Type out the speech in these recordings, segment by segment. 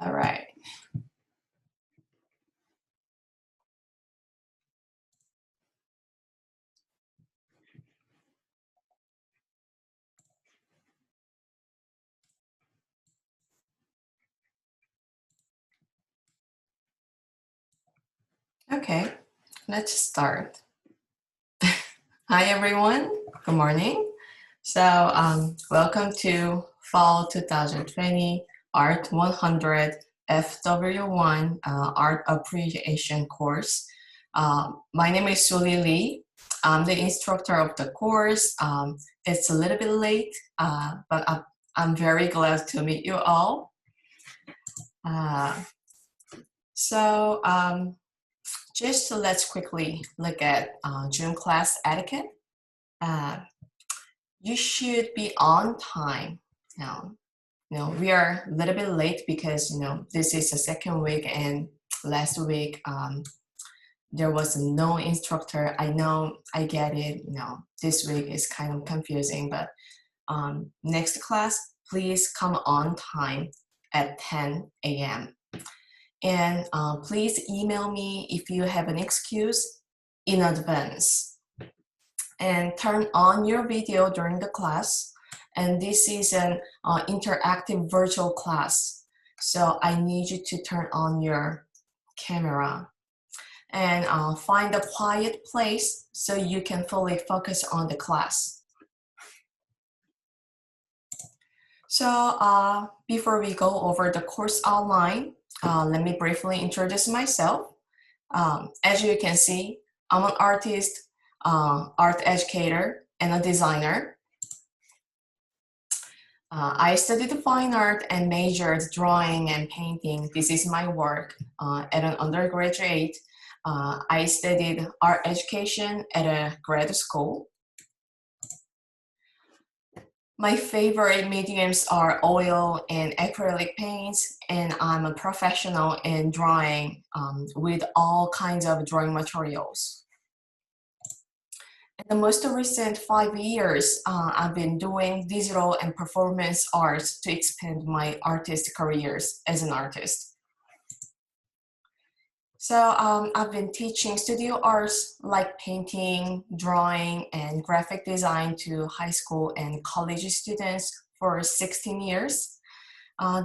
All right. Okay, let's start. Hi, everyone. Good morning. Welcome to Fall 2020 Art 100 FW1 Art Appreciation course. My name is Suli Lee. I'm the instructor of the course. It's a little bit late, but I'm very glad to meet you all. So let's quickly look at June class etiquette. You should be on time. Now, we are a little bit late because this is the second week, and last week there was no instructor. I know, I get it. This week is kind of confusing, but next class, please come on time at 10 a.m. And please email me if you have an excuse in advance. And turn on your video during the class. And this is an interactive virtual class. So I need you to turn on your camera. And find a quiet place so you can fully focus on the class. So before we go over the course outline, let me briefly introduce myself. As you can see, I'm an artist, art educator, and a designer. I studied fine art and majored drawing and painting. This is my work at an undergraduate. I studied art education at a grad school. My favorite mediums are oil and acrylic paints, and I'm a professional in drawing with all kinds of drawing materials. In the most recent 5 years, I've been doing digital and performance arts to expand my artist careers as an artist. So I've been teaching studio arts like painting, drawing, and graphic design to high school and college students for 16 years.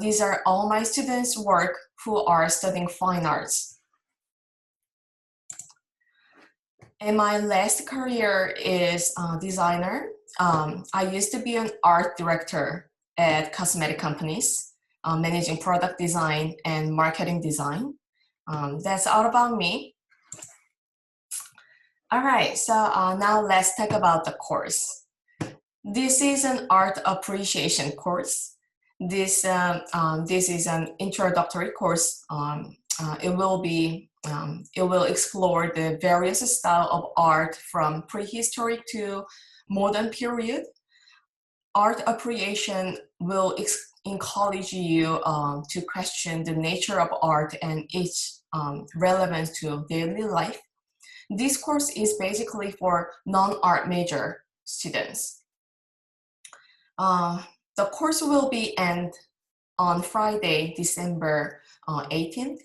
These are all my students' work who are studying fine arts. And my last career is designer. I used to be an art director at cosmetic companies, managing product design and marketing design. That's all about me. All right, so now let's talk about the course. This is an art appreciation course. This is an introductory course. It will explore the various styles of art from prehistoric to modern period. Art appreciation will encourage you to question the nature of art and its relevance to daily life. This course is basically for non-art major students. The course will be end on Friday, December 18th.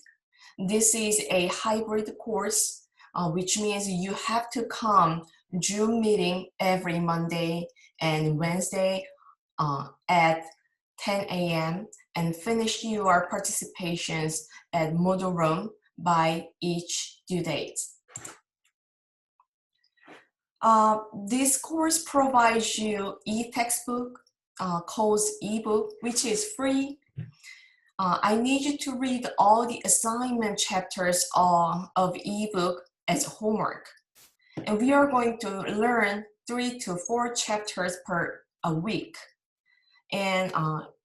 This is a hybrid course, which means you have to come Zoom meeting every Monday and Wednesday at 10 a.m. and finish your participations at Moodle Room by each due date. This course provides you e-textbook, course ebook, which is free. I need you to read all the assignment chapters of ebook as homework. And we are going to learn 3 to 4 chapters per a week. And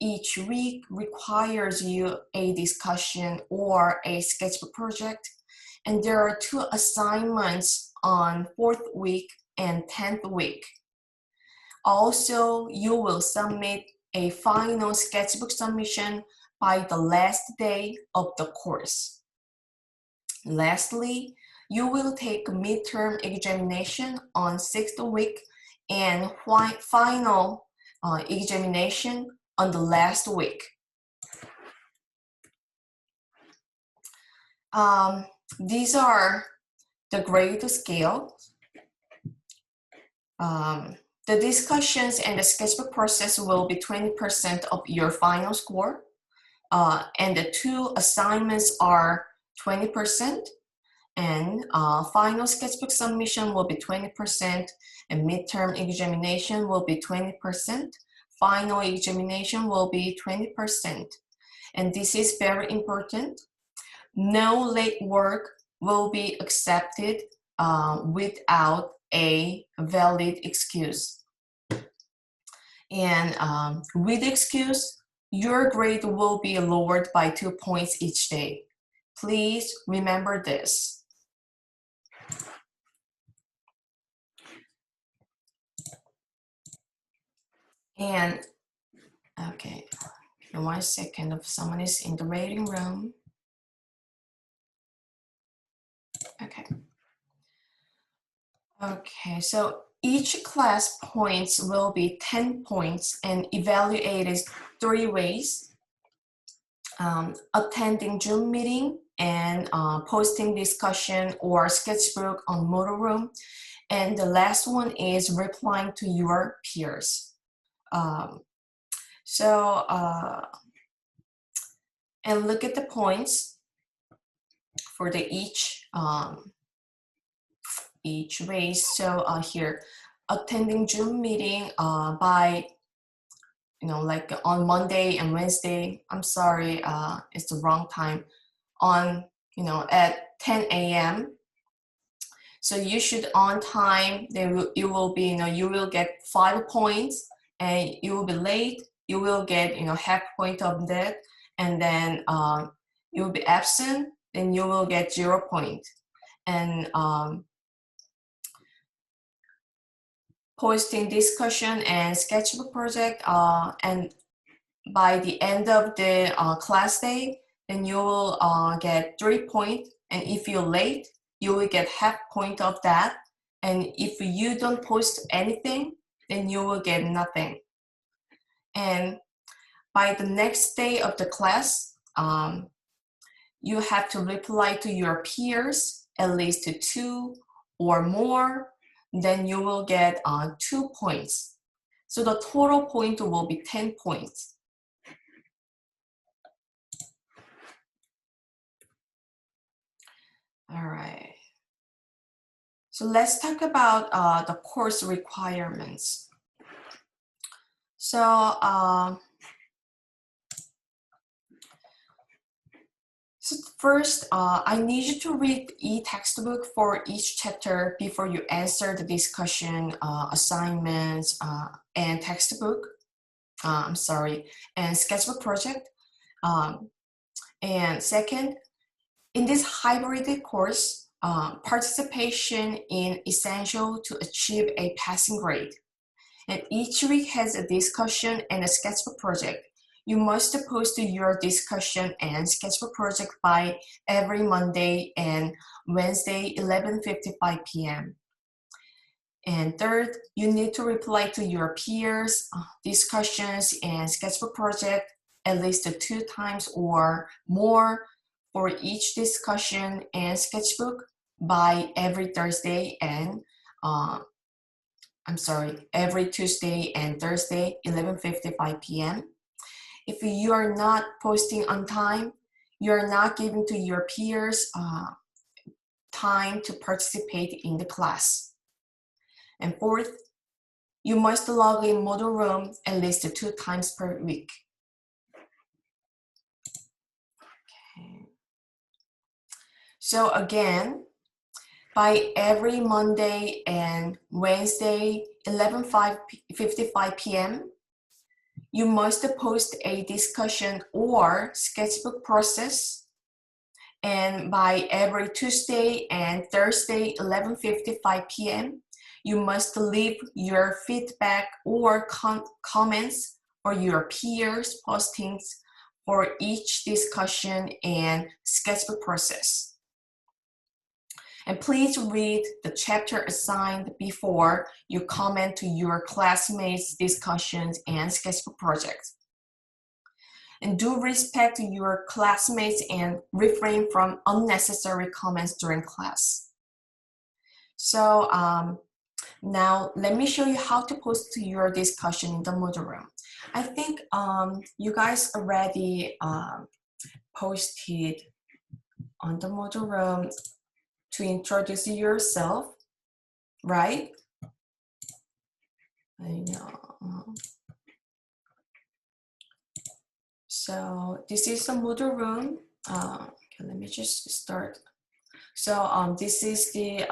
each week requires you a discussion or a sketchbook project. And there are 2 assignments on 4th week and 10th week. Also, you will submit a final sketchbook submission by the last day of the course. Lastly, you will take midterm examination on 6th week and final examination on the last week. These are the grade scale. The discussions and the sketchbook process will be 20% of your final score. And the 2 assignments are 20%. And final sketchbook submission will be 20%, and midterm examination will be 20%. Final examination will be 20%. And this is very important. No late work will be accepted without a valid excuse. And with excuse, your grade will be lowered by 2 points each day. Please remember this. And okay, 1 second, if someone is in the waiting room. Okay, so each class points will be 10 points and evaluated 3 ways. Attending Zoom meeting and posting discussion or sketchbook on Moodle Room. And the last one is replying to your peers. And look at the points for the each way. So here, attending Zoom meeting by, like on Monday and Wednesday. I'm sorry, it's the wrong time. On, at 10 a.m. So you should on time. You will be, you will get 5 points, and you will be late. You will get, half point of that, and then you will be absent. Then you will get 0 point. And posting discussion and sketchbook project, and by the end of the class day, then you will get 3 points. And if you're late, you will get half point of that. And if you don't post anything, then you will get nothing. And by the next day of the class, you have to reply to your peers at least 2 or more. Then you will get 2 points. So the total point will be 10 points. All right. So let's talk about the course requirements. So, first, I need you to read e-textbook for each chapter before you answer the discussion, assignments, and textbook. And sketchbook project. And second, in this hybrid course, participation is essential to achieve a passing grade. And each week has a discussion and a sketchbook project. You must post your discussion and sketchbook project by every Monday and Wednesday, 11:55 p.m. And third, you need to reply to your peers' discussions and sketchbook project at least 2 times or more for each discussion and sketchbook by every Thursday and every Tuesday and Thursday, 11:55 p.m. If you are not posting on time, you are not giving to your peers time to participate in the class. And fourth, you must log in Moodle Room at least 2 times per week. Okay. So again, by every Monday and Wednesday, 11:55 p.m., you must post a discussion or sketchbook process. And by every Tuesday and Thursday, 11:55 p.m., you must leave your feedback or comments for your peers' postings for each discussion and sketchbook process. And please read the chapter assigned before you comment to your classmates' discussions and sketchbook projects. And do respect your classmates and refrain from unnecessary comments during class. So now let me show you how to post your discussion in the Moodle room. I think you guys already posted on the Moodle room to introduce yourself, right? I know. So this is the Moodle room. Okay, let me just start. So this is the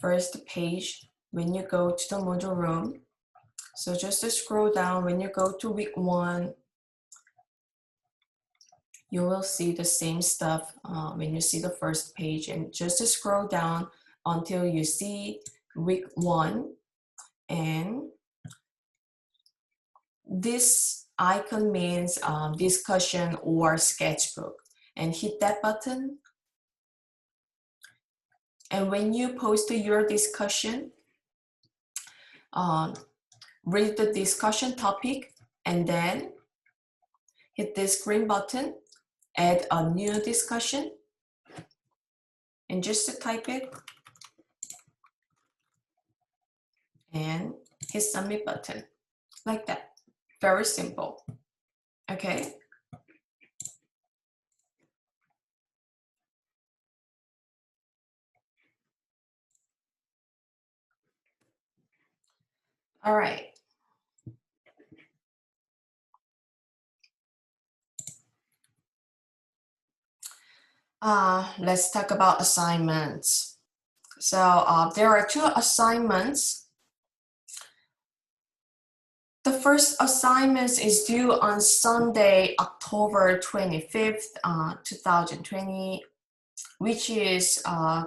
first page when you go to the Moodle room. So just to scroll down, when you go to week 1, you will see the same stuff when you see the first page, and just to scroll down until you see week 1, and this icon means discussion or sketchbook, and hit that button. And when you post your discussion, read the discussion topic and then hit this green button, add a new discussion, and just to type it and hit submit button, like that. Very simple, okay? All right. Let's talk about assignments. So there are 2 assignments. The first assignment is due on Sunday, October 25th, 2020, which is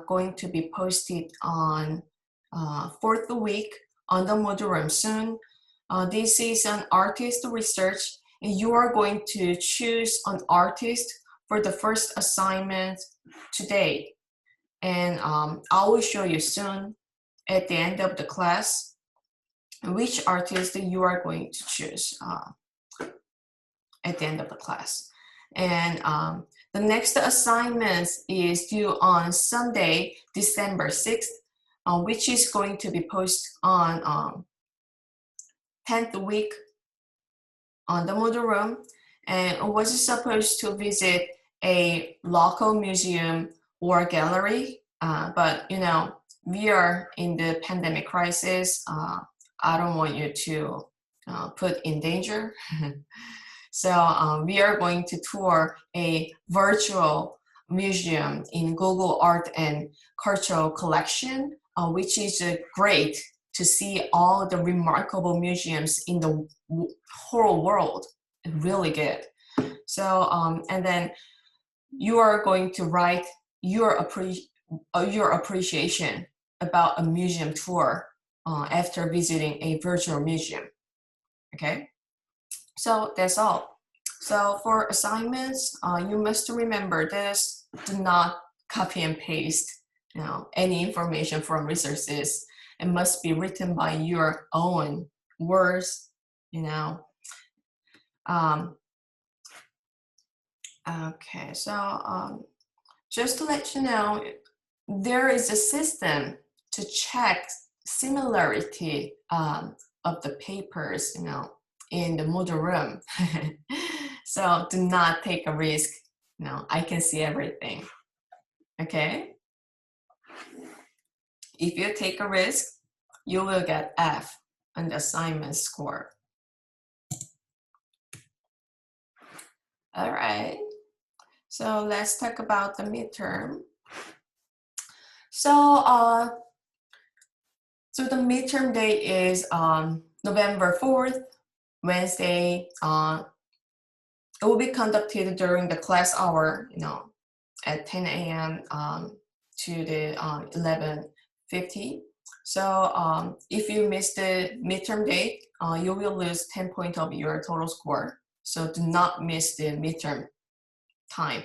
going to be posted on 4th week on the Moodle room soon. This is an artist research, and you are going to choose an artist for the first assignment today. And I will show you soon at the end of the class which artist you are going to choose at the end of the class. And the next assignment is due on Sunday, December 6th, which is going to be posted on 10th week on the Moodle room, and was supposed to visit a local museum or gallery, but you know, we are in the pandemic crisis. I don't want you to put in danger. So we are going to tour a virtual museum in Google Art and Cultural Collection, which is great to see all the remarkable museums in the whole world. Really good. So and then you are going to write your appreciation about a museum tour after visiting a virtual museum. Okay, so that's all. So for assignments, you must remember this: do not copy and paste, you know, any information from resources. It must be written by your own words, you know. Okay, so just to let you know, there is a system to check similarity of the papers, you know, in the Moodle room. So do not take a risk. You know, I can see everything. Okay? If you take a risk, you will get F on the assignment score. All right. So let's talk about the midterm. So so the midterm date is November 4th, Wednesday. It will be conducted during the class hour, you know, at 10 a.m. To the 11:50. So if you miss the midterm date, you will lose 10 points of your total score. So do not miss the midterm time.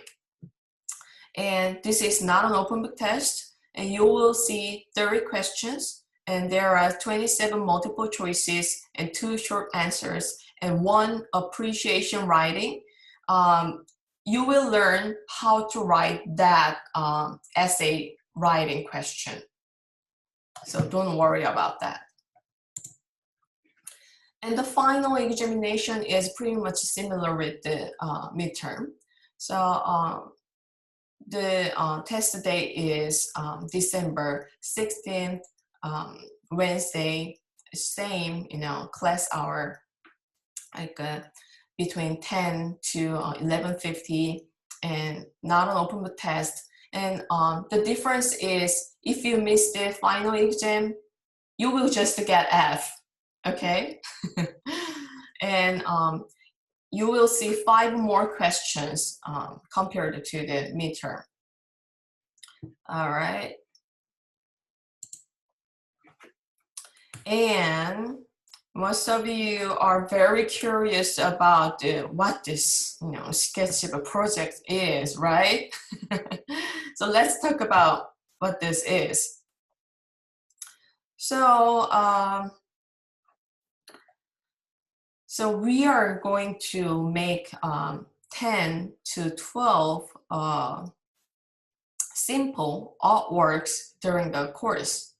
And this is not an open book test, and you will see 30 questions, and there are 27 multiple choices and 2 short answers and one appreciation writing, you will learn how to write that essay writing question. So don't worry about that. And the final examination is pretty much similar with the midterm. So the test date is December 16th, Wednesday, same, class hour, like between 10 to 11:50, and not an open book test. And the difference is if you miss the final exam, you will just get F, okay? And you will see 5 more questions compared to the midterm. All right. And most of you are very curious about what this sketchbook project is, right? So let's talk about what this is. So we are going to make 10 to 12 simple artworks during the course.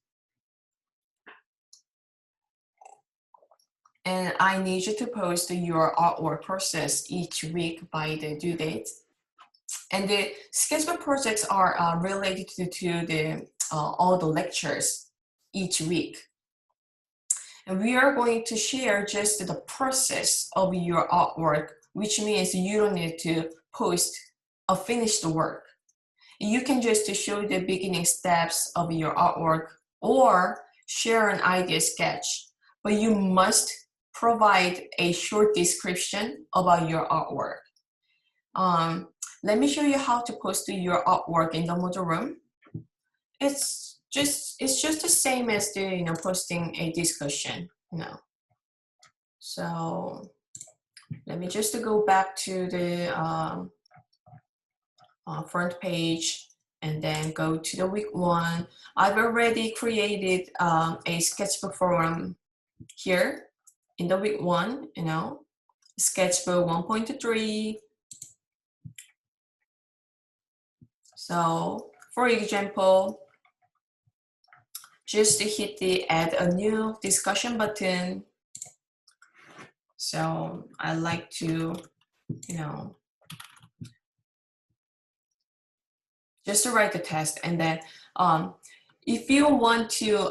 And I need you to post your artwork process each week by the due date. And the sketchbook projects are related to the all the lectures each week. And we are going to share just the process of your artwork, which means you don't need to post a finished work. You can just show the beginning steps of your artwork or share an idea sketch, but you must provide a short description about your artwork. Let me show you how to post your artwork in the module room. It's just the same as the posting a discussion. So let me just go back to the front page and then go to the week 1. I've already created a sketchbook forum here in the week 1. Sketchbook 1.3. So for example, just hit the add a new discussion button. So I like to, just to write the test. And then if you want to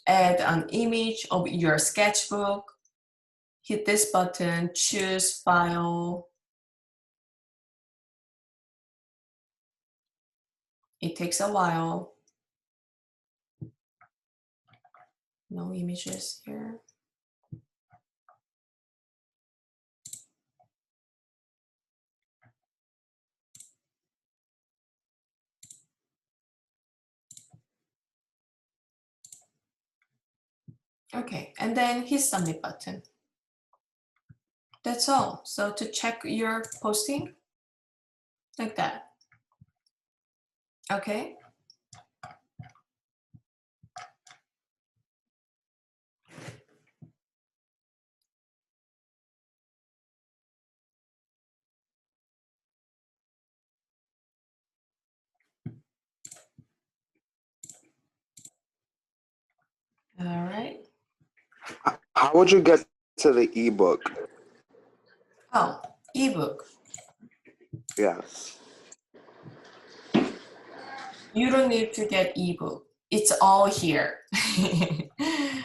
add an image of your sketchbook, hit this button, choose file. It takes a while. No images here. Okay, and then hit submit button. That's all. So to check your posting, like that. Okay. All right. How would you get to the ebook? Oh, ebook. Yes. You don't need to get ebook. It's all here.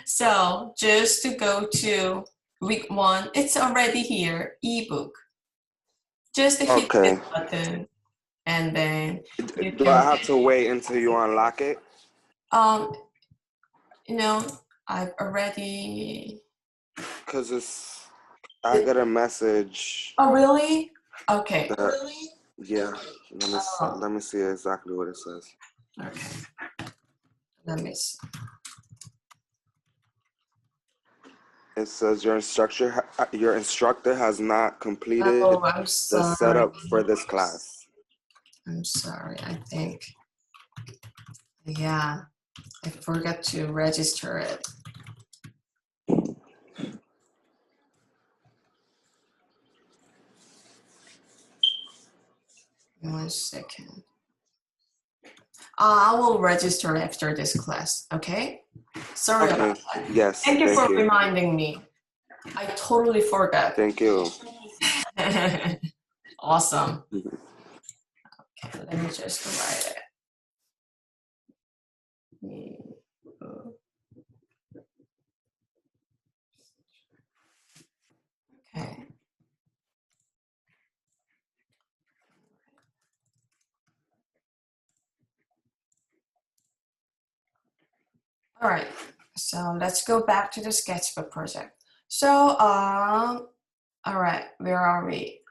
So just to go to week 1, it's already here, ebook. Just hit this button and then you Do can I have to wait until you unlock it? I've already. Because I got a message. Oh, really? Okay. Really? Yeah. Let me see exactly what it says. Okay. Let me see. It says your instructor has not completed the setup for this class. I'm sorry. I think. Yeah, I forgot to register it. 1 second. I will register after this class, okay? Sorry Okay. about that. Yes. Thank you for you. reminding me. I totally forgot. Thank you. Awesome. Mhm. Okay, let me just write it. Okay. All right, so let's go back to the sketchbook project. So, all right, where are we?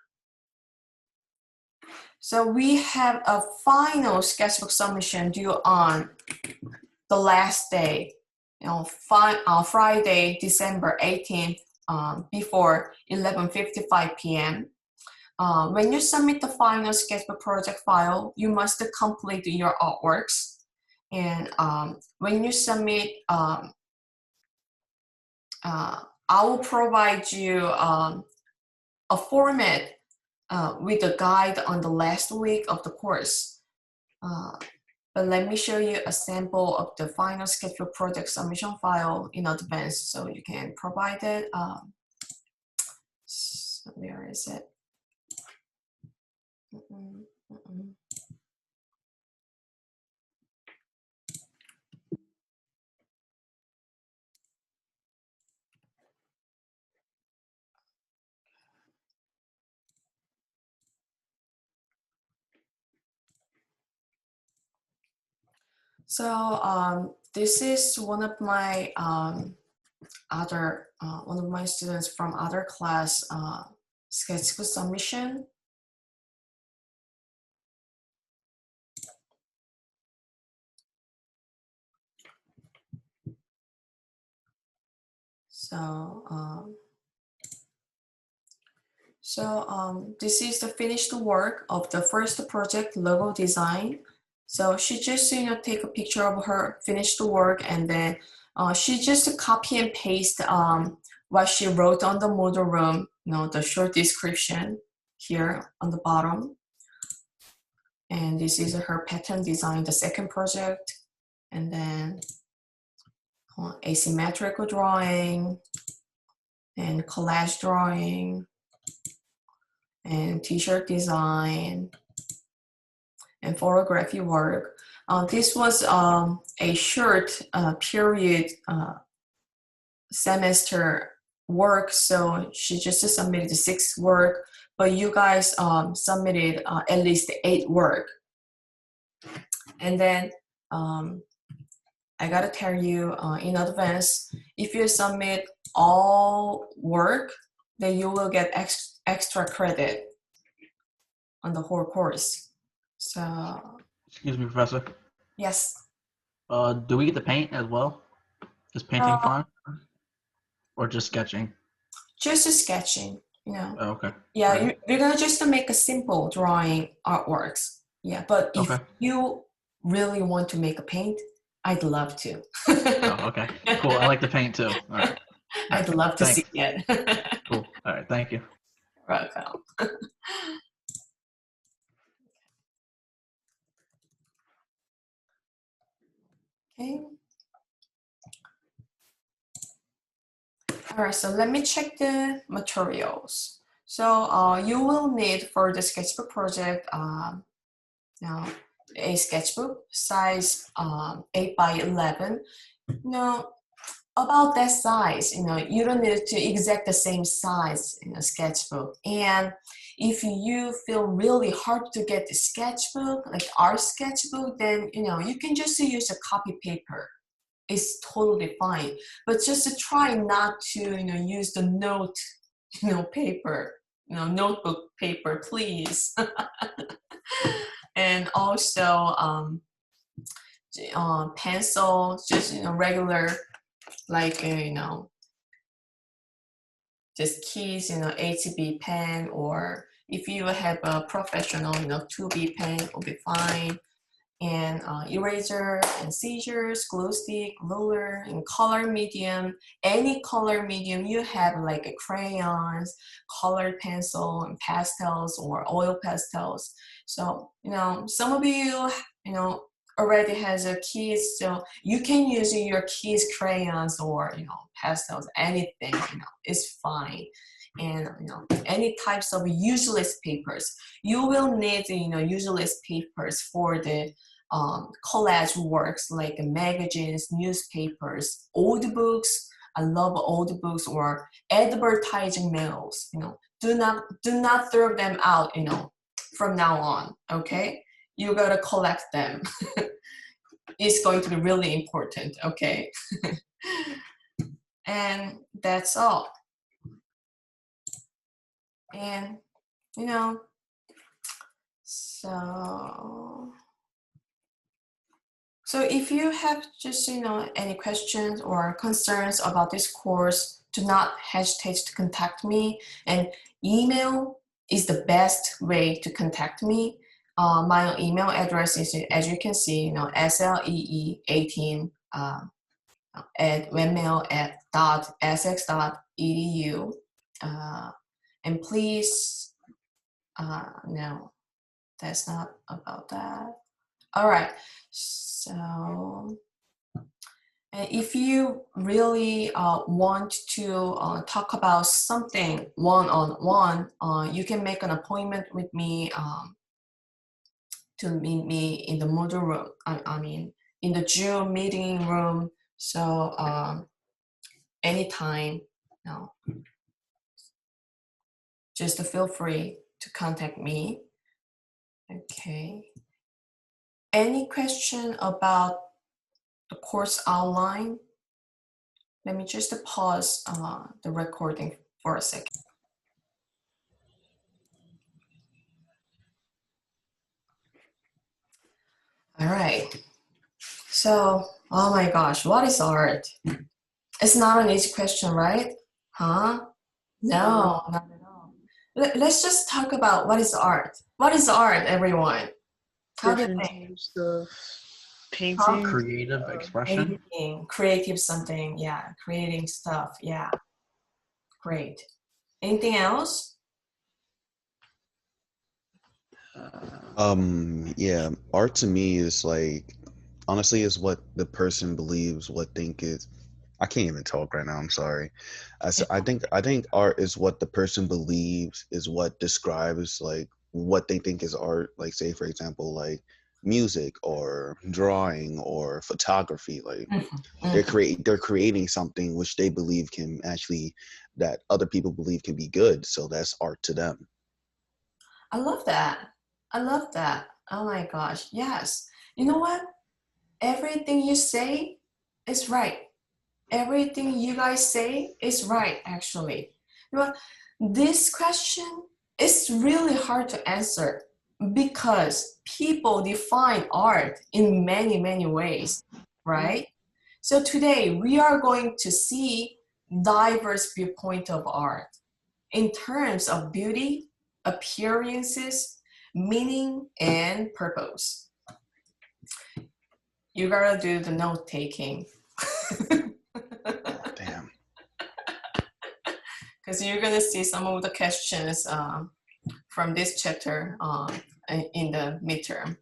So we have a final sketchbook submission due on the last day, Friday, December 18th, before 11:55 p.m. When you submit the final sketchbook project file, you must complete your artworks. And when you submit, I will provide you a format with a guide on the last week of the course. But let me show you a sample of the final sketchbook project submission file in advance so you can provide it. So where is it? So this is one of my one of my students from other class sketchbook submission. So this is the finished work of the first project logo design. So she just take a picture of her finished work, and then she just copy and paste what she wrote on the model room, the short description here on the bottom. And this is her pattern design, the second project. And then asymmetrical drawing and collage drawing and t-shirt design and photography work. This was a short period semester work, so she just submitted 6 work, but you guys submitted at least 8 work. And then I gotta tell you in advance, if you submit all work, then you will get extra credit on the whole course. So, excuse me, Professor. Yes. Do we get to paint as well? Is painting fun? Or just sketching? Just sketching, Oh, okay. Yeah, Right. we're gonna just make a simple drawing artworks. Yeah, but if you really want to make a paint, I'd love to. Oh, okay. Cool. I like to paint too. All right. I'd love to Thanks. see it. Cool. All right. Thank you. Welcome. Okay. All right, so let me check the materials. So you will need for the sketchbook project now a sketchbook size 8 by 11. About that size, you don't need to exact the same size in a sketchbook. And if you feel really hard to get the sketchbook, like our sketchbook, then you can just use a copy paper. It's totally fine. But just to try not to use the note paper, notebook paper, please. And also pencil, just regular, like just keys, HB pen, or if you have a professional 2B pen, will be fine. and eraser and scissors, glue stick, ruler, and color medium. Any color medium you have, like crayons, colored pencil, and pastels or oil pastels. So, some of you, already has a kids, so you can use your kids crayons or pastels, anything, is fine. And any types of useless papers. You will need useless papers for the collage works like magazines, newspapers, old books. I love old books or advertising mails. Do not throw them out. From now on. Okay, you gotta collect them. It's going to be really important. Okay, and that's all. And so if you have just any questions or concerns about this course, do not hesitate to contact me, and email is the best way to contact me. My email address is, as you can see, slee18 at webmail.sx.edu. And please, no, that's not about that. All right, so if you really want to talk about something one-on-one, you can make an appointment with me to meet me in the Moodle room. I mean, in the Zoom meeting room. So anytime, just feel free to contact me. Okay. Any question about the course outline? Let me just pause the recording for a second. All right. So, oh my gosh, what is art? It's not an easy question, right? Huh? No, not at all. Let's just talk about what is art. What is art, everyone? How do you Different think? types of painting. Creative expression. Creative something, yeah. Creating stuff, yeah. Great. Anything else? Yeah, art to me is like, honestly, is what the person believes, what think is. I can't even talk right now. I'm sorry. I think art is what the person believes is what describes like what they think is art. Like, say for example, like music or drawing or photography. Like they're creating something which they believe can actually, that other people believe can be good. So that's art to them. I love that. I love that. Oh my gosh, yes. You know what? Everything you say is right. Everything you guys say is right, actually. You know, this question is really hard to answer because people define art in many, many ways, right? So today we are going to see diverse viewpoint of art in terms of beauty, appearances, meaning, and purpose. You gotta do the note taking. Damn. Because you're gonna see some of the questions from this chapter in the midterm.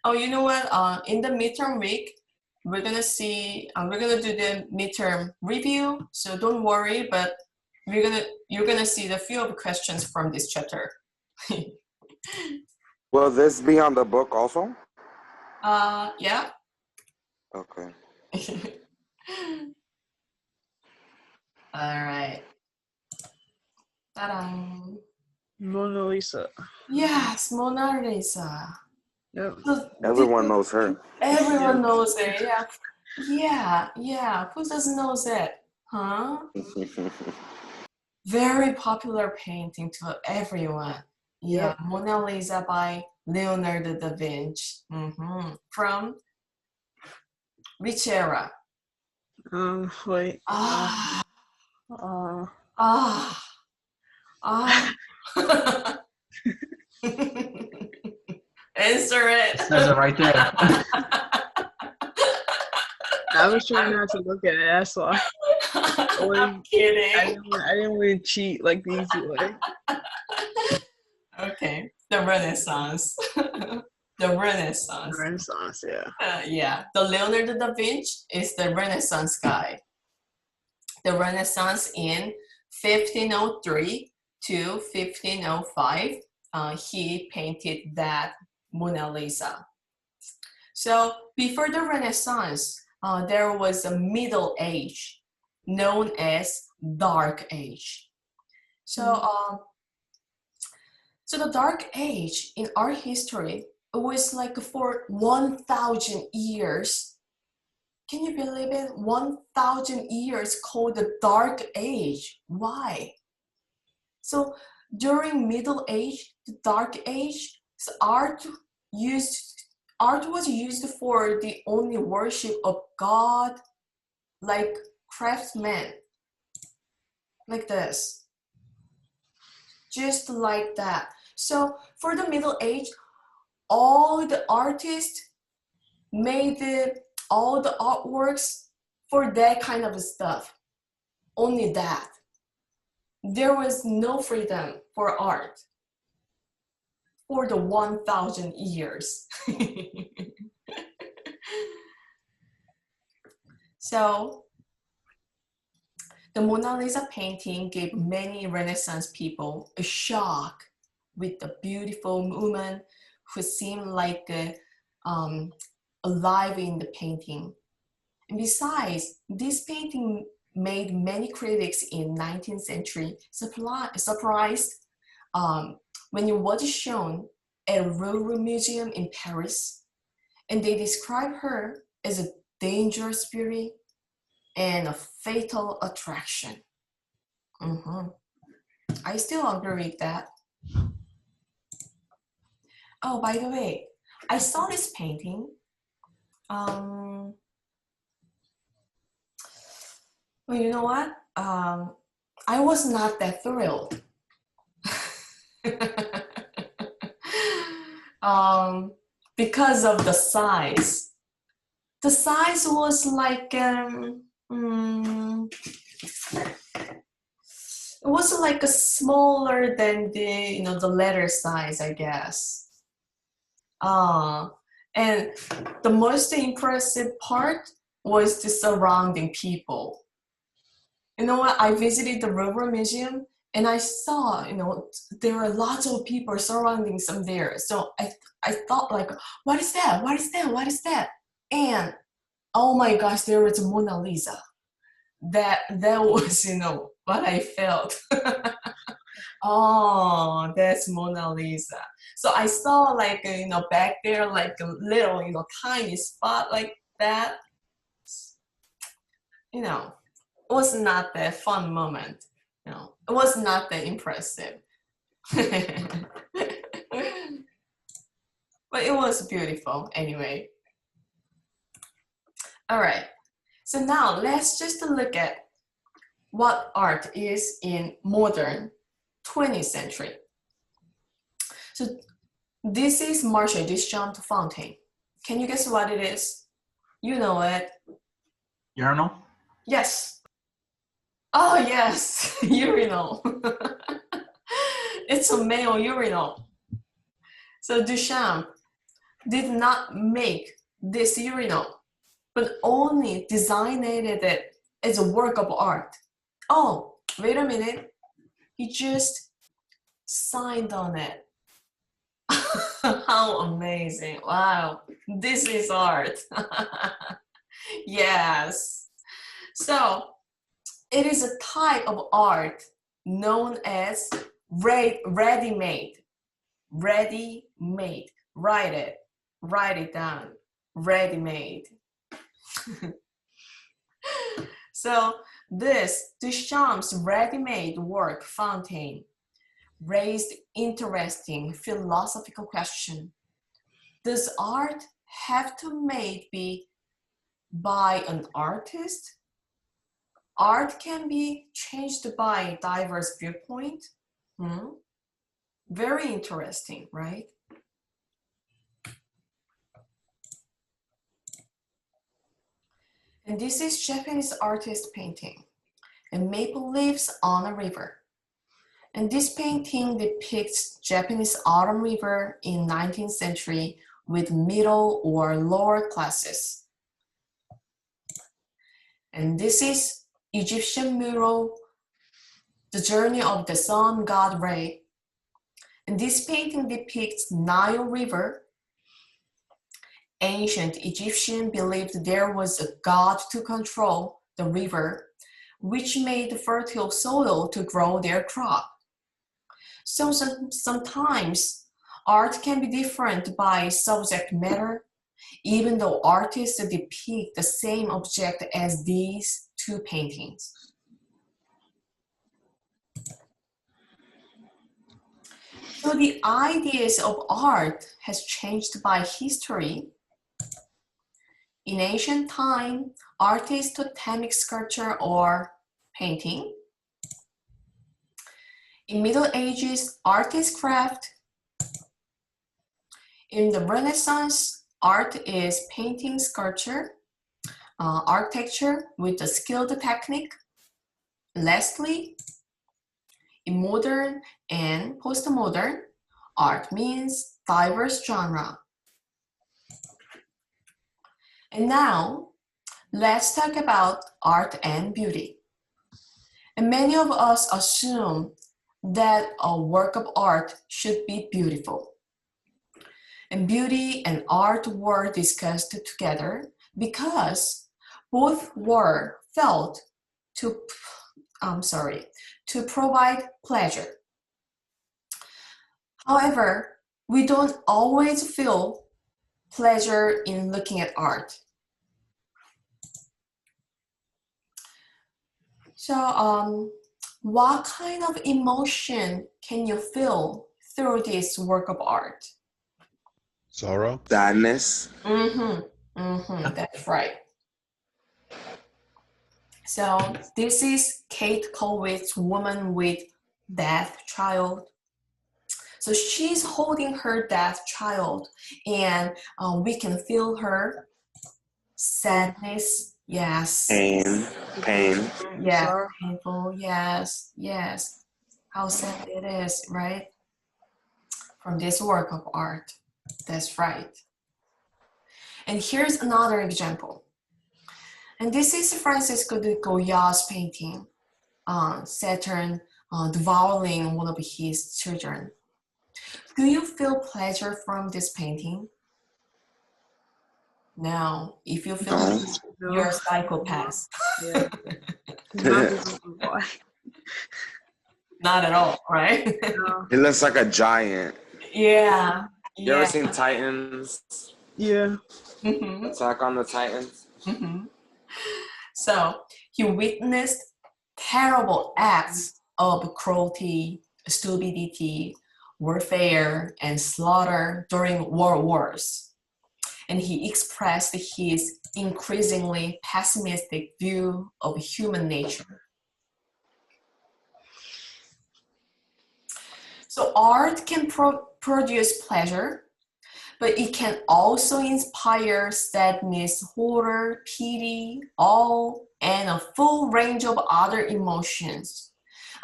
Oh, you know what? In the midterm week, we're gonna do the midterm review. So don't worry, but you're gonna see the few of questions from this chapter. Will this be on the book also? Yeah. Okay. All right. Ta-da! Mona Lisa. Yes, Mona Lisa. Yep. Everyone knows her. Everyone knows it. Yeah. Yeah. Who doesn't know that? Huh? Very popular painting to everyone. Yeah, Yep. Mona Lisa by Leonardo da Vinci. From which era? Wait. Ah. And answer it. It says it right there. I was trying not to look at it. That's why. I'm kidding. I didn't want to cheat like the easy way. Okay, the Renaissance. The Renaissance. Renaissance, yeah. Yeah, the Leonardo da Vinci is the Renaissance guy. The Renaissance in 1503 to 1505, he painted that Mona Lisa. So before the Renaissance, there was a Middle Age known as Dark Age. So, so the Dark Age in art history, it was like for 1,000 years. Can you believe it? 1,000 years called the Dark Age. Why? So during Middle Age, the Dark Age, so art was used for the only worship of God, like craftsmen, like this, just like that. So for the Middle Age, all the artists made all the artworks for that kind of stuff. Only that. There was no freedom for art for the 1,000 years. So the Mona Lisa painting gave many Renaissance people a shock with the beautiful woman who seemed like alive in the painting. And besides, this painting made many critics in 19th century surprised when it was shown at a Louvre museum in Paris, and they described her as a dangerous spirit and a fatal attraction. I still agree with that. Oh, by the way, I saw this painting. Well, you know what? I was not that thrilled. Because of the size. The size was like it was like a smaller than the the letter size, I guess. And the most impressive part was the surrounding people. You know what? I visited the Louvre Museum and I saw, there were lots of people surrounding some there. So I thought like, what is that? What is that? What is that? And oh my gosh, there was a Mona Lisa. That was, what I felt. Oh, that's Mona Lisa. So I saw like, back there, like a little, tiny spot like that. It was not that fun moment. It was not that impressive. But it was beautiful anyway. All right. So now let's just look at what art is in modern 20th century. So this is Marcel Duchamp fountain. Can you guess what it is? You know it. Urinal? Yes. Oh yes, urinal. It's a male urinal. So Duchamp did not make this urinal, but only designed it as a work of art. Oh, wait a minute. He just signed on it. How amazing. Wow, this is art. Yes. So it is a type of art known as ready-made. Ready-made. Write it down. Ready-made. So this Duchamp's ready-made work fountain raised interesting philosophical question. Does art have to be by an artist? Art can be changed by diverse viewpoint. Very interesting, right? And this is Japanese artist painting, and maple leaves on a river. And this painting depicts Japanese autumn river in 19th century with middle or lower classes. And this is Egyptian mural, The Journey of the Sun God Ray. And this painting depicts Nile River. Ancient Egyptians believed there was a god to control the river, which made fertile soil to grow their crop. So sometimes art can be different by subject matter, even though artists depict the same object as these two paintings. So the ideas of art has changed by history. In ancient time, art is totemic sculpture or painting. In Middle Ages, art is craft. In the Renaissance, art is painting, sculpture, architecture with a skilled technique. Lastly, in modern and postmodern, art means diverse genre. And now, let's talk about art and beauty. And many of us assume that a work of art should be beautiful. And beauty and art were discussed together because both were felt to provide pleasure. However, we don't always feel pleasure in looking at art. So, what kind of emotion can you feel through this work of art? Sorrow? Sadness. That's right. So this is Kate Colwitz's Woman with Deaf Child. So she's holding her deaf child, and we can feel her sadness. Yes. Pain. Yeah, Sorrow. painful. Yes. How sad it is, right? From this work of art. That's right. And here's another example. And this is Francisco de Goya's painting, Saturn devouring one of his children. Do you feel pleasure from this painting? No. If you feel No. No. you're a psychopath. Yeah. Not this is why. Not at all, right? No. He looks like a giant. Yeah. You ever seen Titans? Yeah. Attack on the Titans? So he witnessed terrible acts of cruelty, stupidity, warfare, and slaughter during world wars. And he expressed his increasingly pessimistic view of human nature. So art can produce pleasure, but it can also inspire sadness, horror, pity, awe, and a full range of other emotions.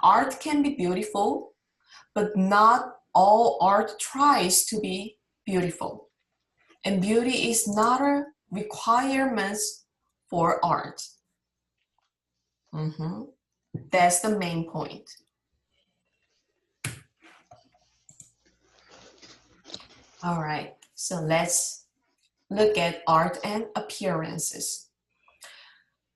Art can be beautiful, but not all art tries to be beautiful. And beauty is not a requirement for art. That's the main point. All right, so let's look at art and appearances.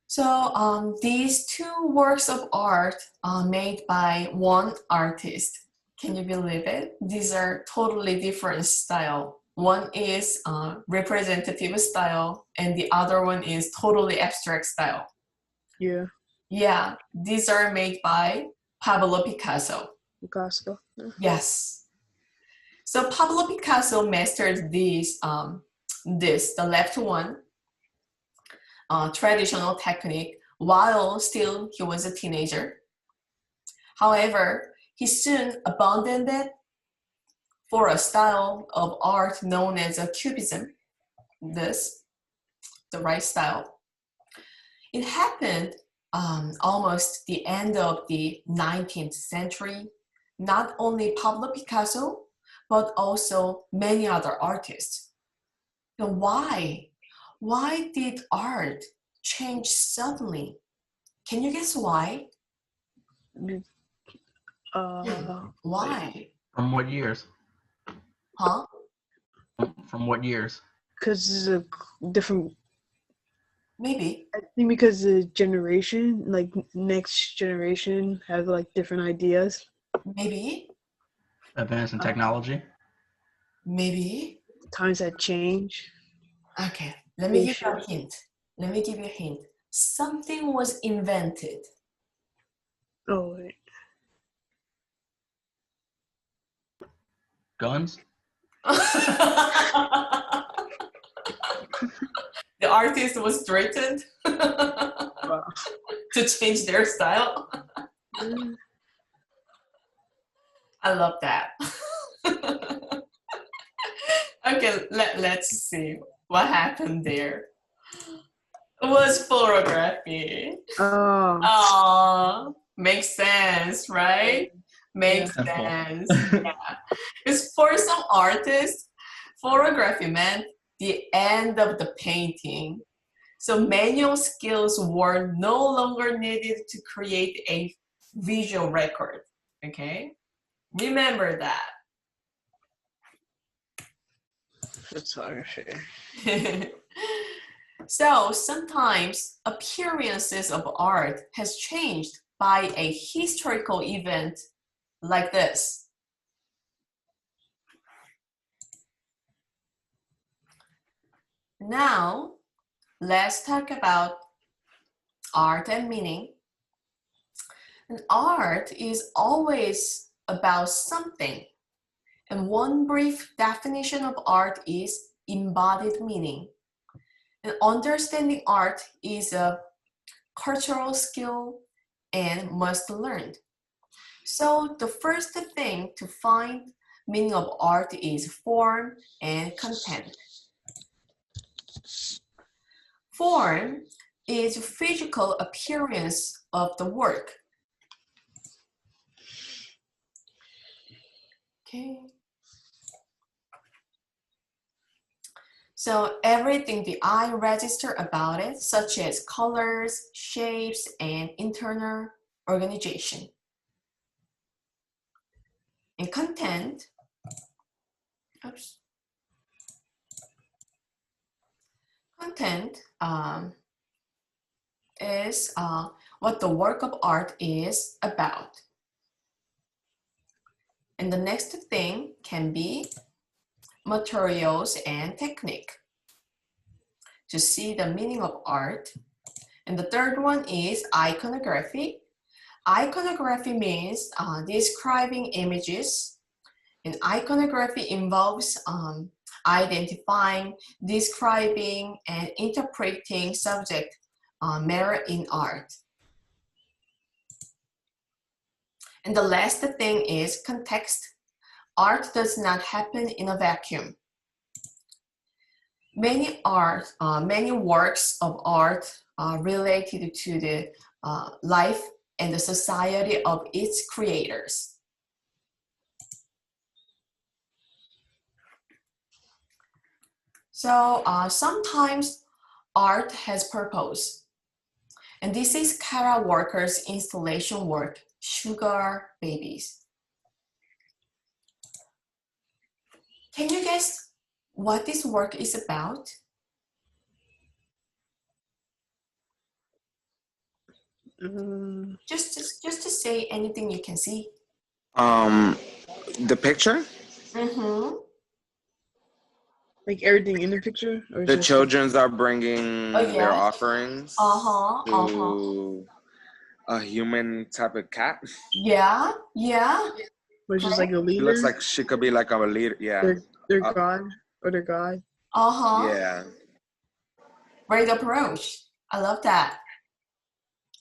So these two works of art are made by one artist. Can you believe it? These are totally different style. One is representative style, and the other one is totally abstract style. Yeah. Yeah, these are made by Pablo Picasso. Picasso. Yeah. Yes. So Pablo Picasso mastered the left one, traditional technique while still he was a teenager. However, he soon abandoned it for a style of art known as a cubism, the right style. it happened almost the end of the 19th century. Not only Pablo Picasso, but also many other artists. Now, why? Why did art change suddenly? Can you guess why? Why? From what years? Huh? From what years? because it's a different. Maybe. I think because the generation, like next generation, have like different ideas. Maybe. Advance in technology? Maybe. Times that change. Okay, let me give you a hint. Let me give you a hint. Something was invented. Oh, wait. Guns? The artist was threatened Wow. to change their style. I love that. Okay, let's see what happened there. It was photography. Oh, Makes sense, right? Makes Simple. sense. Yeah. Because for some artists, photography meant the end of the painting. So manual skills were no longer needed to create a visual record. Okay? Remember that. photography. So sometimes appearances of art has changed by a historical event like this. Now, let's talk about art and meaning. And art is always about something. And one brief definition of art is embodied meaning. And understanding art is a cultural skill and must learn. So the first thing to find meaning of art is form and content. Form is physical appearance of the work. Okay. So everything the eye register about it, such as colors, shapes, and internal organization. And content, oops. Content is what the work of art is about. And the next thing can be materials and technique to see the meaning of art. And the third one is iconography. Iconography means describing images, and iconography involves identifying, describing, and interpreting subject matter in art. And the last thing is context. Art does not happen in a vacuum. Many works of art are related to the life and the society of its creators. So sometimes art has purpose. And this is Kara Walker's installation work, Sugar Babies. Can you guess what this work is about? Just to say anything you can see. The picture? Mm-hmm. Like everything in the picture? Or The just childrens are bringing their yes. offerings to a human type of cat. Yeah. Which is like a It leader? looks like she could be like a leader. Yeah. Their god or their god. Yeah. Great approach. I love that.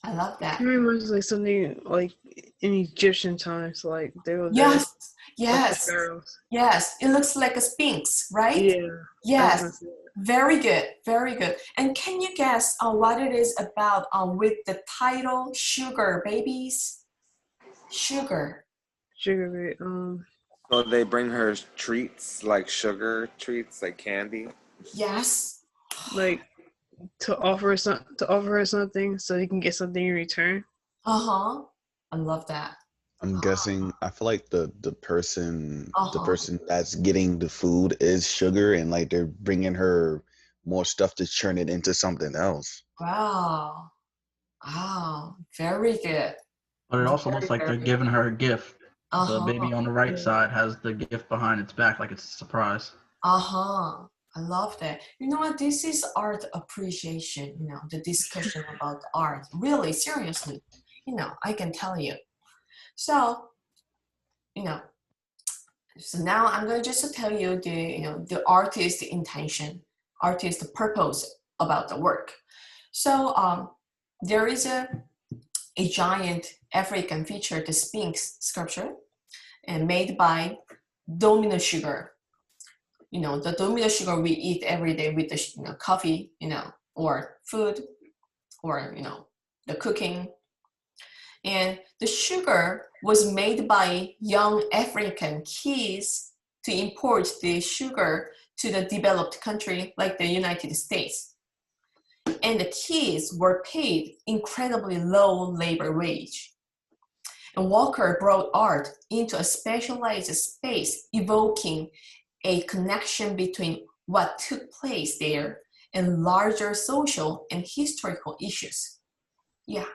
I love that. It reminds like something like in Egyptian times, like they were there, Yes, like the yes, pharaohs. yes. It looks like a sphinx, right? Yeah, I was Yes, gonna say that. very good, very good. And can you guess what it is about with the title Sugar Babies? Sugar. Sugar Ray. So they bring her treats, like sugar treats, like candy. Yes. Like to offer her something so he can get something in return. Uh-huh. I love that. I'm guessing. I feel like the Uh-huh. person that's getting the food is sugar, and like they're bringing her more stuff to churn it into something else. Wow. Wow. Very good. But it also looks Very, like they're very good. giving her a gift. The Uh-huh. baby on the right Yeah. side has the gift behind its back, like it's a surprise. Uh-huh. I love that. You know what? This is art appreciation, the discussion about art. Really, seriously. I can tell you. So, you know, so now I'm going to just tell you the artist intention, artist purpose about the work. So there is a giant African feature, the Sphinx sculpture, and made by domino sugar. The domino sugar we eat every day with the coffee, or food, or the cooking. And the sugar was made by young African kids to import the sugar to the developed country like the United States. And the kids were paid incredibly low labor wage. And Walker brought art into a specialized space, evoking a connection between what took place there and larger social and historical issues. Yeah.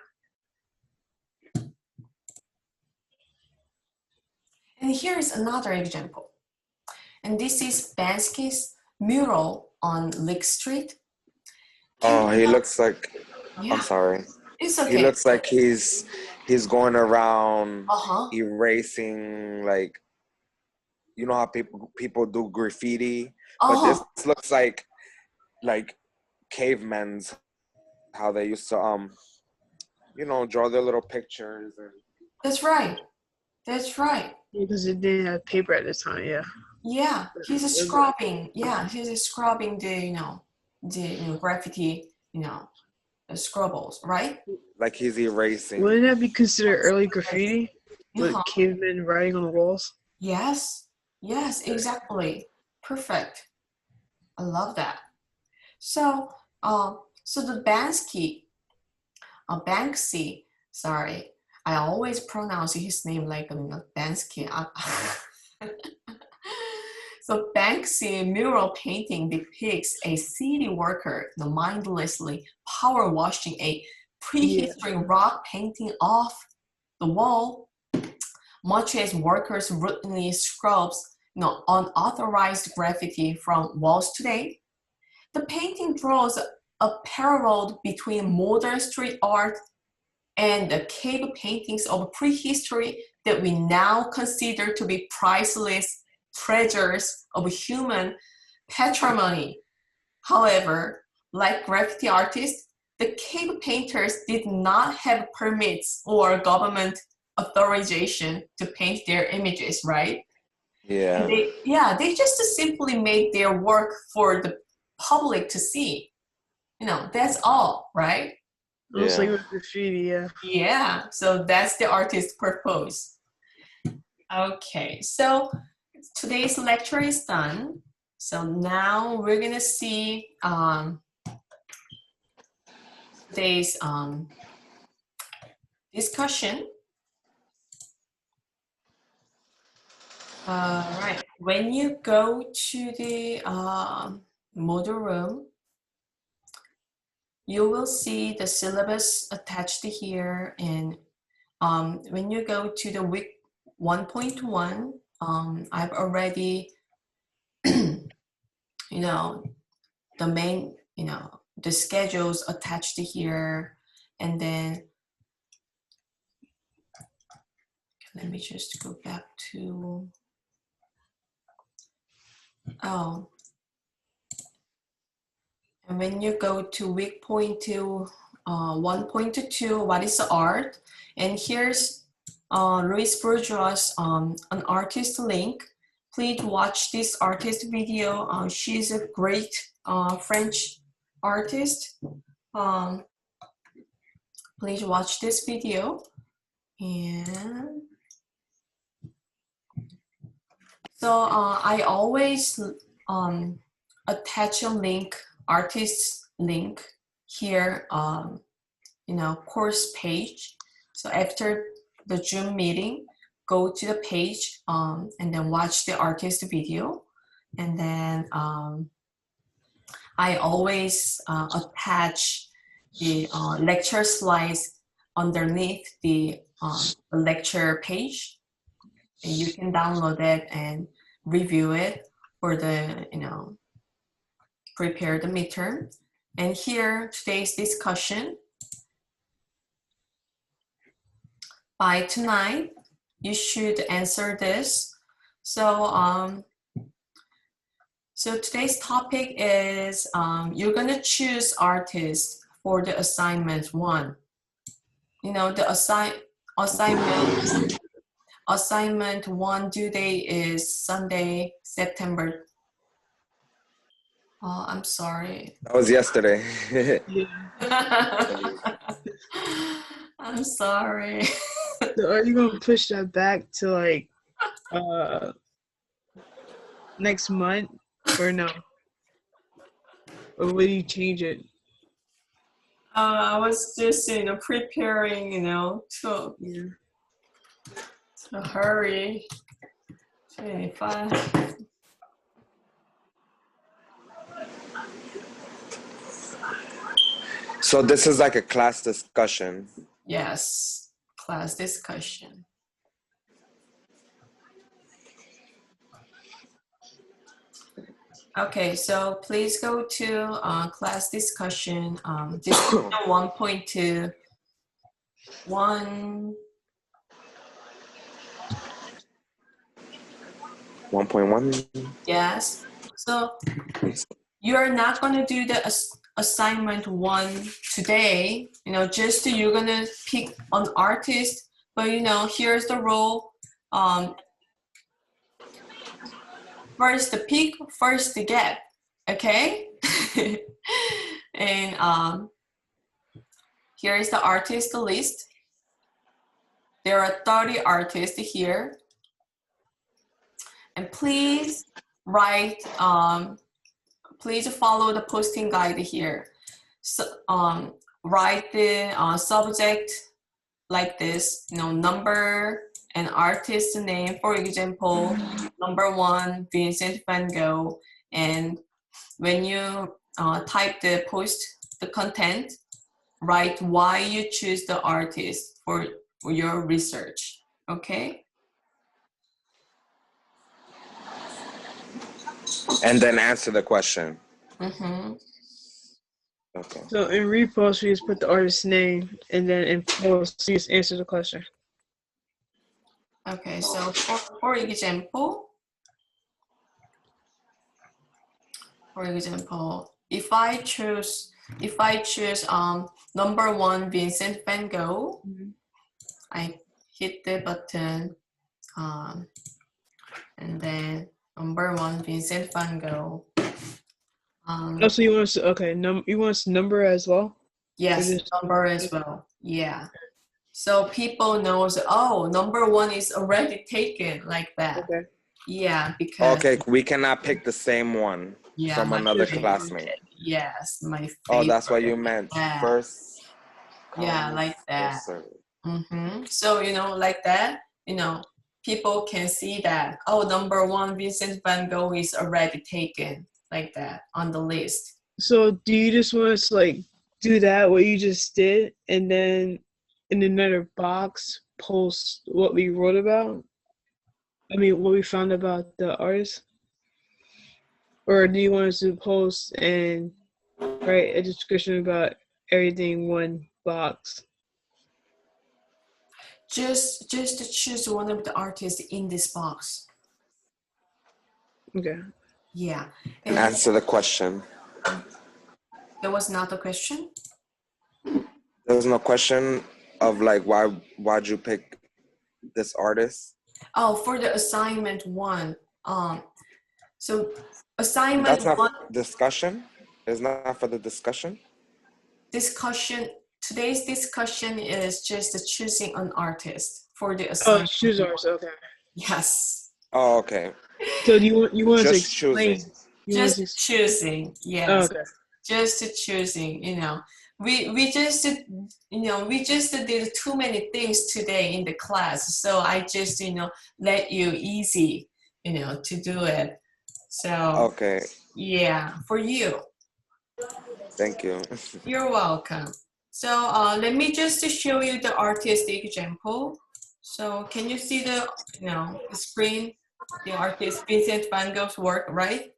And here is another example. And this is Bansky's mural on Lick Street. Oh, he looks like. Yeah, I'm sorry. it's He okay. looks like he's going around Uh-huh. erasing, like, you know how people do graffiti, but Uh-huh. this looks like cavemen's, how they used to draw their little pictures. And That's right. That's right. Because it didn't have paper at the time. Yeah. Yeah, he's scrubbing. Yeah, he's scrubbing the graffiti, the scribbles, right? like he's erasing. Wouldn't that be considered early graffiti? With Uh-huh. cavemen writing on the walls? Yes, yes, exactly. Perfect. I love that. So, so the Banksy, sorry, I always pronounce his name like Bansky. So Banksy mural painting depicts a city worker mindlessly power washing a prehistory rock painting off the wall, much as workers routinely scrubs unauthorized graffiti from walls today. The painting draws a parallel between modern street art and the cave paintings of prehistory that we now consider to be priceless treasures of human patrimony. However, like graffiti artists, the cave painters did not have permits or government authorization to paint their images, right? Yeah. And they just simply made their work for the public to see. That's all, right? Almost Yeah. like with graffiti, yeah. Yeah, so that's the artist's purpose. Okay, so today's lecture is done. So now we're gonna see today's discussion. Right, when you go to the module room, you will see the syllabus attached here, and when you go to the week 1.1, I've already, the main, the schedules attached here, and then let me just go back to, and when you go to week 0.2, 1.2, what is art? And here's Louis Bourgeois, an artist link. Please watch this artist video. She's a great French artist. Please watch this video. And so I always attach a link, artist link here, course page. So after the Zoom meeting, go to the page and then watch the artist video. And then I always attach the lecture slides underneath the lecture page. And you can download it and review it for the, prepare the midterm. And here, today's discussion. By tonight, you should answer this. So, so today's topic is you're gonna choose artist for the assignment 1. The assignment 1 due date is Sunday, September. I'm sorry. That was yesterday. I'm sorry. So are you gonna push that back to like next month or no? Or will you change it? I was just, preparing, to hurry. 25. So this is like a class discussion. Yes, class discussion. Okay, so please go to class discussion. Discussion 1.2. 1.1. Yes. So you're not going to do the assignment 1 today. Just you're going to pick an artist. But here's the rule. First to pick, first to get. Okay. And here is the artist list. There are 30 artists here. And please write, please follow the posting guide here. So write the subject like this, number and artist name. For example, number 1, Vincent van Gogh. And when you type the content, write why you choose the artist for your research. Okay. And then answer the question. Mm-hmm. Okay. So in repost, we just put the artist's name, and then in post, you just answer the question. Okay, so for example, if I choose number 1 Vincent van Gogh, I hit the button, and then number 1 Vincent van Gogh. So you want us to, okay, you want us to number as well? Yes, number as well. Yeah. So people knows, oh, number 1 is already taken, like that. Okay. Yeah, because. Okay, we cannot pick the same one from another classmate. Yes, my favorite. Oh, that's what you meant. Yeah. First. Yeah, like that. So, like that, people can see that, oh, number 1 Vincent van Gogh is already taken, like that, on the list. So do you just want us to like do that, what you just did, and then in another box post what we wrote about? I mean, what we found about the artist? Or do you want us to post and write a description about everything in one box? Just to choose one of the artists in this box. Okay. Yeah. And answer the question. There was not a question? There's no question of like why'd you pick this artist? Oh, for the assignment one. So assignment That's not one discussion. It's not for the discussion. discussion. Today's discussion is just choosing an artist for the Oh, assignment. choose ours. Okay. Yes. Oh, okay. So do you want us to Just explain? choosing. You want us Just to, choosing. Yes. oh, okay. Just choosing. We just did too many things today in the class, so I just let you easy to do it. So Okay. yeah, for you. Thank you. You're welcome. So let me just show you the artist example. So can you see the the screen, the artist Vincent van Gogh's work, right?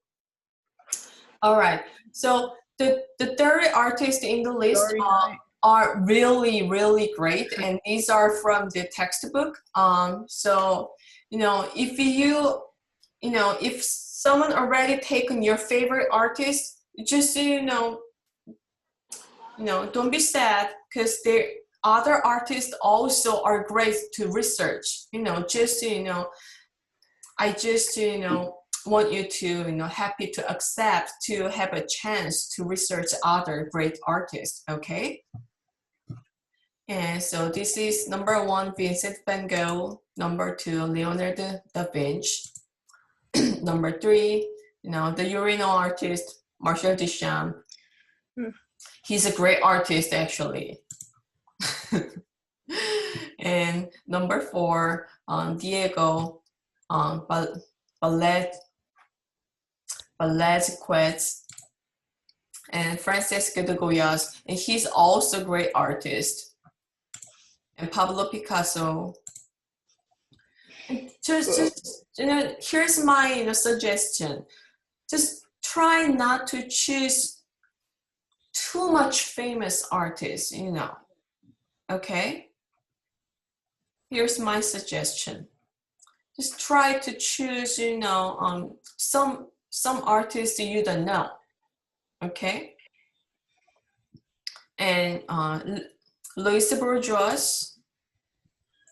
All right. So the 30 artists in the list Sorry, night. are really, really great, and these are from the textbook. So if if someone already taken your favorite artist, just don't be sad, because the other artists also are great to research. Just I just want you to happy to accept to have a chance to research other great artists. Okay. And so this is number 1, Vincent van Gogh. Number 2, Leonardo da Vinci. Number 3, the urinal artist, Marcel Duchamp. He's a great artist, actually. And number 4, Diego Velázquez, and Francisco de Goyas, and he's also a great artist. And Pablo Picasso. And just here's my suggestion. Just try not to choose too much famous artists, okay? Here's my suggestion. Just try to choose, some artists you don't know, okay? And Louise Bourgeois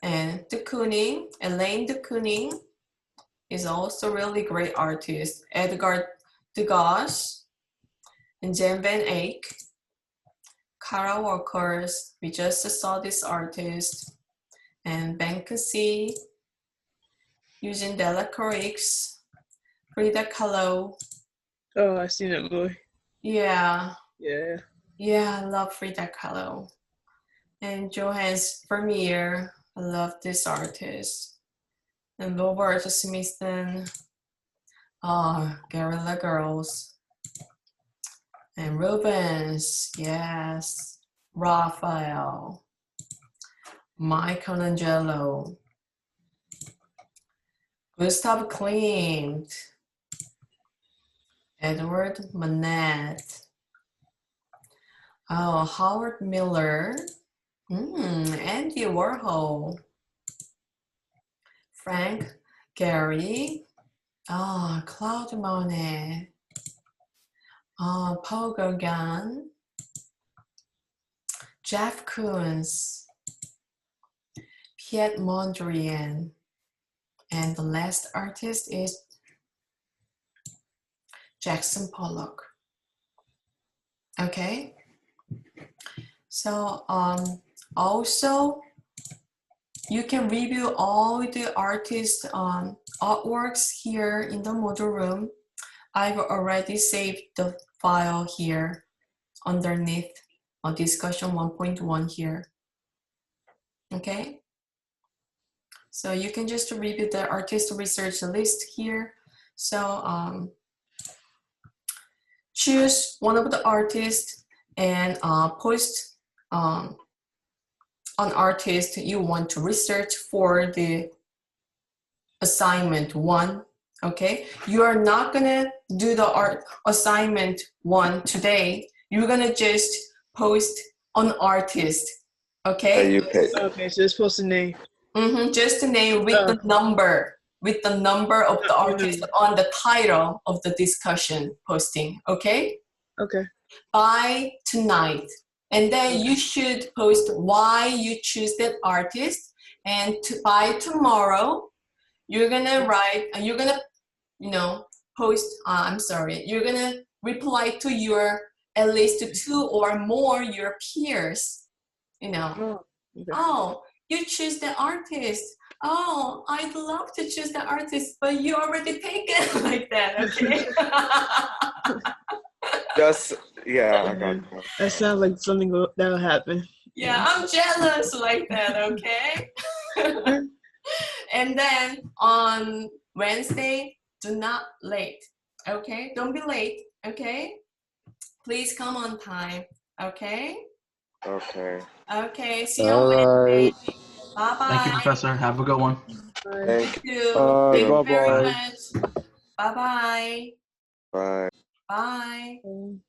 and de Kooning, Elaine de Kooning is also really great artist. Edgar Degas and Jan van Eyck. Kara Walkers, we just saw this artist. And Banksy, Eugene Delacroix, Frida Kahlo. Oh, I seen that movie. Yeah. Yeah. Yeah, I love Frida Kahlo. And Johannes Vermeer, I love this artist. And Robert Smithson, Guerrilla Girls. And Rubens, yes. Raphael, Michelangelo, Gustav Klimt, Edward Manet, Howard Miller, Andy Warhol, Frank Gehry, Claude Monet, Paul Gauguin, Jeff Koons, Piet Mondrian, and the last artist is Jackson Pollock. Okay. So also you can review all the artist artworks here in the module room. I've already saved the file here underneath on discussion 1.1 here. Okay. So you can just review the artist research list here. So choose one of the artists and post an artist you want to research for the assignment 1. Okay, you are not gonna do the assignment 1 today. You're gonna just post an artist. Okay. That you pick. Okay, so it's supposed to name. Just a name with the number, of the artist on the title of the discussion posting. Okay. Okay. By tonight, And then you should post why you choose that artist. And by tomorrow, you're gonna write, you're gonna, post, you're gonna reply to your, at least to 2 or more your peers, Oh, okay. oh, you choose the artist. Oh, I'd love to choose the artist, but you already taken like that, okay? Just yeah, I got you. That sounds like something that'll happen. Yeah, I'm jealous like that, okay? And then on Wednesday, do not late, okay? Don't be late, okay? Please come on time, okay? Okay. Okay, see you on All Wednesday. right. Bye-bye. Thank you, Professor. Have a good one. Bye. Thank Thank you. Bye. Thank you very Bye-bye. much. Bye-bye. Bye. Bye. Bye.